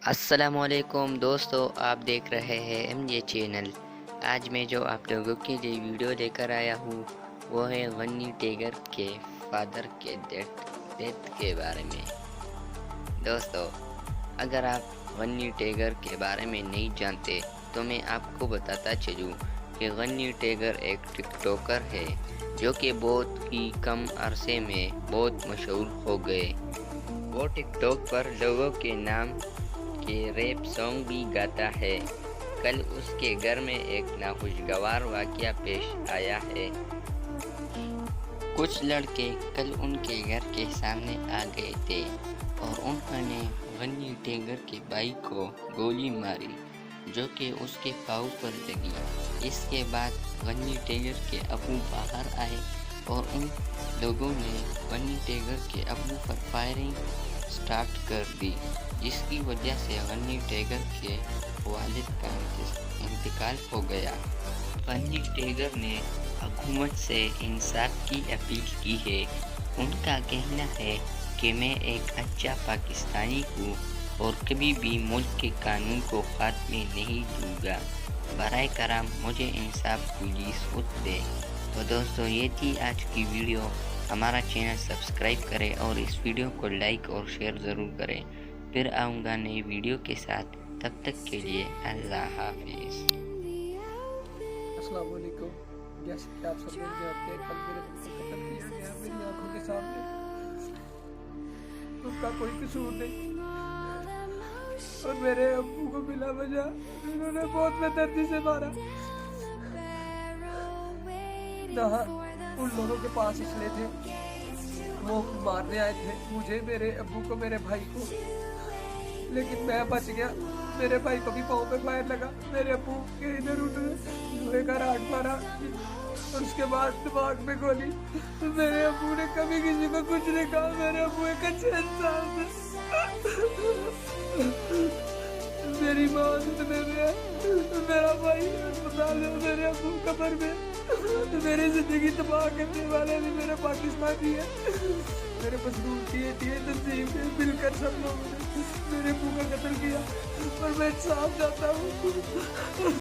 السلام علیکم دوستو، آپ دیکھ رہے ہیں ایم جے چینل۔ آج میں جو آپ لوگوں کے لیے ویڈیو لے کر آیا ہوں وہ ہے غنی ٹیگر کے فادر کے ڈیتھ کے بارے میں۔ دوستو، اگر آپ غنی ٹیگر کے بارے میں نہیں جانتے تو میں آپ کو بتاتا چلوں کہ غنی ٹیگر ایک ٹک ٹاکر ہے جو کہ بہت ہی کم عرصے میں بہت مشہور ہو گئے۔ وہ ٹک ٹاک پر لوگوں کے نام کے ریپ سانگ بھی گاتا ہے۔ کل اس کے گھر میں ایک ناخوشگوار واقعہ پیش آیا ہے۔ کچھ لڑکے کل ان کے گھر کے سامنے آ گئے تھے اور انہوں نے غنی ٹیگر کے بھائی کو گولی ماری جو کہ اس کے پاؤں پر لگی۔ اس کے بعد غنی ٹیگر کے ابو باہر آئے اور ان لوگوں نے غنی ٹیگر کے ابو پر فائرنگ سٹارٹ کر دی، جس کی وجہ سے غنی ٹیگر کے والد کا انتقال ہو گیا۔ غنی ٹیگر نے حکومت سے انصاف کی اپیل کی ہے۔ ان کا کہنا ہے کہ میں ایک اچھا پاکستانی ہوں اور کبھی بھی ملک کے قانون کو خاتمے نہیں دوں گا۔ برائے کرم مجھے انصاف پولیس خود دے۔ تو دوستو، یہ تھی آج کی ویڈیو۔ ہمارا چینل سبسکرائب کریں اور اس ویڈیو کو لائک اور شیئر ضرور کریں۔ پھر آؤں گا نئی ویڈیو کے ساتھ، تب تک کے لیے اللہ حافظ۔ السلام علیکم۔ جیسے کہ آپ سب لوگ جانتے ہیں، کل میرے ابو کو قتل کیا گیا میری آنکھوں کے سامنے۔ ان کا کوئی قصور نہیں اور میرے ابو کو بلا وجہ انہوں نے بہت بے دردی سے مارا۔ ان لوگوں کے پاس اسلحے تھے، وہ مارنے آئے تھے مجھے، میرے ابو کو، میرے بھائی کو، لیکن میں بچ گیا۔ میرے بھائی کو بھی پاؤں پہ فائر لگا، میرے ابو کے ادھر ادھر لوہے کا راڈ مارا اور اس کے بعد دماغ میں گولی۔ میرے ابو نے کبھی کسی کو کچھ نہیں کہا۔ میرے ابو ایک اچھے انسان تھے۔ میری ماں اتنے میں ہے، میرا بھائی اسپتال میں، میرے ابو قبر میں۔ میری زندگی تباہ کرنے والے بھی میرے پاکستانی ہے۔ میرے مظلوم کیے تنظیم میں مل کر سب لوگوں نے میرے ابو کا قتل کیا اور میں انصاف چاہتا ہوں۔